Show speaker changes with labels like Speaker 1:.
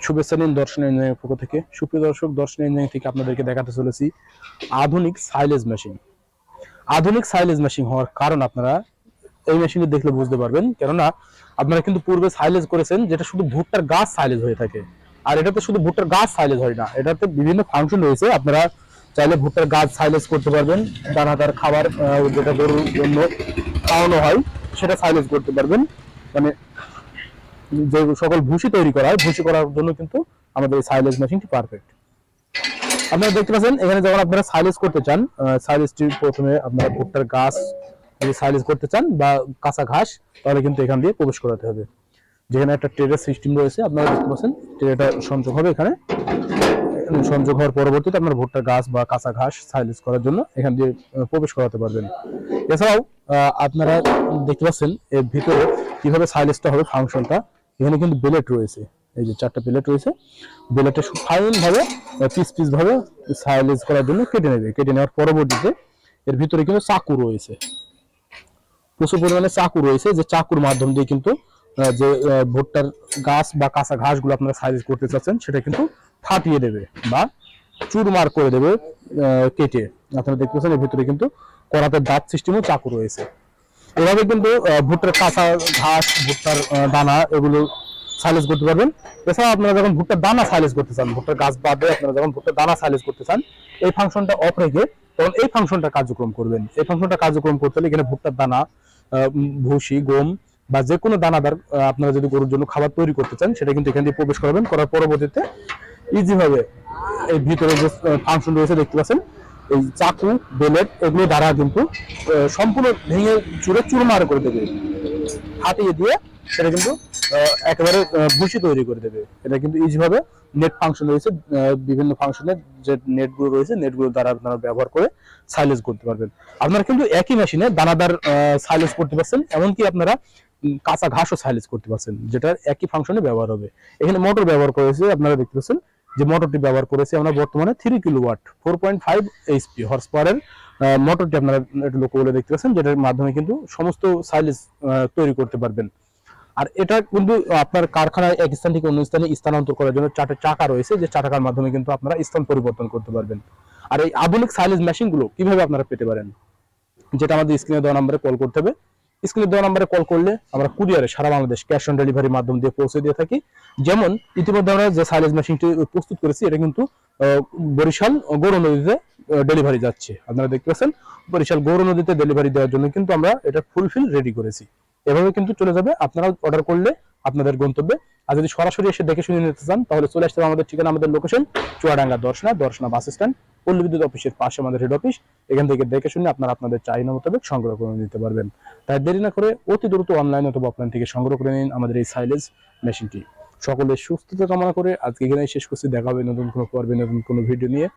Speaker 1: শুভেচ্ছা নিন দর্শন ইঞ্জিনিয়ারিং পক্ষ থেকে। সুপ্রিয় দর্শক, দর্শন ইঞ্জিনিয়ারিং থেকে আপনাদেরকে দেখাতে চলেছি আধুনিক সাইলেজ মেশিন। আধুনিক সাইলেজ মেশিন হওয়ার কারণ আপনারা এই মেশিনটি দেখলে বুঝতে পারবেন, কেননা আপনারা কিন্তু পূর্বে সাইলেজ করেছেন যেটা শুধু ভুট্টার গাছ সাইলেজ হয়ে থাকে, আর এটাতে শুধু ভুট্টার গাছ সাইলেজ হয় না, এটাতে বিভিন্ন ফাংশন রয়েছে। আপনারা চাইলে ভুট্টার গাছ সাইলেজ করতে পারবেন, দানাদার খাবার যেটা গরুর জন্য খাওয়ানো হয় সেটা সাইলেজ করতে পারবেন। মানে যে সকল ভুসি তৈরি করা হয়, ভুসি করার জন্য কিন্তু আমাদের এই সাইলেজ মেশিনটি পারফেক্ট। আপনারা দেখতে পাচ্ছেন এখানে যখন আপনারা সাইলেজ করতে চান, সাইলেজটি প্রথমে আপনারা ভুট্টার গাছ যদি সাইলেজ করতে চান বা কাঁচা ঘাস, তাহলে কিন্তু এখান দিয়ে প্রবেশ করাতে হবে। যেখানে একটা ট্রেডের সিস্টেম রয়েছে, আপনারা দেখতে পাচ্ছেন ট্রেটা সংযোগ হবে এখানে। সংযোগ হওয়ার পরবর্তীতে আপনার ভুট্টার গাছ বা কাঁচা ঘাস সাইলেজ করার জন্য এখান দিয়ে প্রবেশ করাতে পারবেন। এছাড়াও আপনারা দেখতে পাচ্ছেন এর ভিতরে কিভাবে সাইলেজটা হবে ফাংশনটা। এখানে কিন্তু বেলেট রয়েছে, এই যে 4টা বেলেট রয়েছে। বেলেটে ফাইন ভাবে পিস পিস ভাবে সাইলেজ করার জন্য কেটে নেবে। কেটে নেওয়ার পরবর্তীতে এর ভিতরে কিন্তু চাকু রয়েছে, প্রচুর পরিমাণে চাকু রয়েছে, যে চাকুর মাধ্যম দিয়ে কিন্তু যে ভুট্টার গাছ বা কাঁচা ঘাসগুলো আপনারা সাইলেজ করতে চাচ্ছেন সেটা কিন্তু ফাটিয়ে দেবে বা চুরমার করে দেবে কেটে। আপনারা দেখতে পাচ্ছেন এর ভিতরে কিন্তু করাতের দাঁত সিস্টেমও চাকু রয়েছে। এভাবে কিন্তু ভুট্টার কাঁচা ঘাস, ভুট্টার দানা এগুলো সাইলেজ করতে পারবেন। এছাড়া আপনারা যখন ভুট্টার দানা সাইলেজ করতে চান, ভুট্টার গাছ বাদে আপনারা যখন ভুট্টার দানা সাইলেজ করতে চান, এই ফাংশনটা অফ রেখে তখন এই ফাংশনটা কার্যক্রম করবেন। এই ফাংশনটা কার্যক্রম করতে হলে এখানে ভুট্টার দানা, ভুসি, গম বা যে কোনো দানাদার আপনারা যদি গরুর জন্য খাবার তৈরি করতে চান সেটা কিন্তু এখান দিয়ে প্রবেশ করাবেন। করার পরবর্তীতে ইজি ভাবে এই ভিতরে যে ফাংশন রয়েছে দেখতে পাচ্ছেন, এই চাকু, বেলেট এগুলো দ্বারা কিন্তু সম্পূর্ণ ভেঙে চুরে চুরমার করে দেবে, ফাটিয়ে দিয়ে সেটা কিন্তু একেবারে ভুসি তৈরি করে দেবে। এটা কিন্তু ইজি ভাবে নেট ফাংশন রয়েছে, বিভিন্ন ফাংশনের যে নেটগুলো রয়েছে নেটগুলো দ্বারা আপনারা ব্যবহার করে সাইলেজ করতে পারবেন। আপনারা কিন্তু একই মেশিনে দানাদার সাইলেজ করতে পারছেন, এমনকি আপনারা কাঁচা ঘাসও সাইলেজ করতে পারছেন, যেটা একই ফাংশনে ব্যবহার হবে। এখানে মোটর ব্যবহার করেছে, আপনারা দেখতে পাচ্ছেন যে মোটরটি ব্যবহার করেছে আমরা বর্তমানে 3 কিলোওয়াট 4.5 এইচপি হর্স পাওয়ারের মোটরটি আপনারা একটু লক্ষ্য করে দেখতে পাচ্ছেন, যেটার মাধ্যমে কিন্তু সমস্ত সাইলেজ তৈরি করতে পারবেন। আর এটা কিন্তু আপনার কারখানায় এক স্থান থেকে অন্য স্থানে স্থানান্তর করার জন্য 4টা চাকা রয়েছে, যে চাকার মাধ্যমে কিন্তু আপনারা স্থান পরিবর্তন করতে পারবেন। আর এই আধুনিক সাইলেজ মেশিনগুলো কিভাবে আপনারা পেতে পারেন, যেটা আমাদের স্ক্রিনে দেওয়া নম্বরে কল করতে হবে। স্ক্রিনে দেওয়া নম্বরে কল করলে আমরা কুরিয়ারে সারা বাংলাদেশ ক্যাশ অন ডেলিভারির মাধ্যম দিয়ে পৌঁছে দিয়ে থাকি। যেমন ইতিমধ্যে আমরা যে সাইলেজ মেশিনটি প্রস্তুত করেছি, এটা কিন্তু বরিশাল গৌর নদীতে ডেলিভারি যাচ্ছে। আপনারা দেখতে পাচ্ছেন বরিশাল গৌর নদীতে ডেলিভারি দেওয়ার জন্য কিন্তু আমরা এটা ফুলফিল রেডি করেছি। এভাবে কিন্তু চলে যাবে আপনারা অর্ডার করলে আপনাদের গন্তব্যে। আর যদি সরাসরি এসে দেখে শুনে নিতে চান তাহলে চলে আসতে হবে আমাদের ঠিকানা, আমাদের location Chuadanga Darshana bus stand, পল্লী বিদ্যুৎ অফিসের পাশে আমাদের হেড অফিস। এখান থেকে দেখে শুনে আপনারা আপনাদের চাহিদা মোতাবেক সংগ্রহ করে নিতে পারবেন। তাই দেরি না করে অতি দ্রুত অনলাইন অথবা অফলাইন থেকে সংগ্রহ করে নিন আমাদের এই সাইলেজ মেশিনটি। সকলের সুস্থতা কামনা করে আজকে এখানে শেষ করছি। দেখা হবে নতুন কোনো পর্বে নতুন কোনো ভিডিও নিয়ে।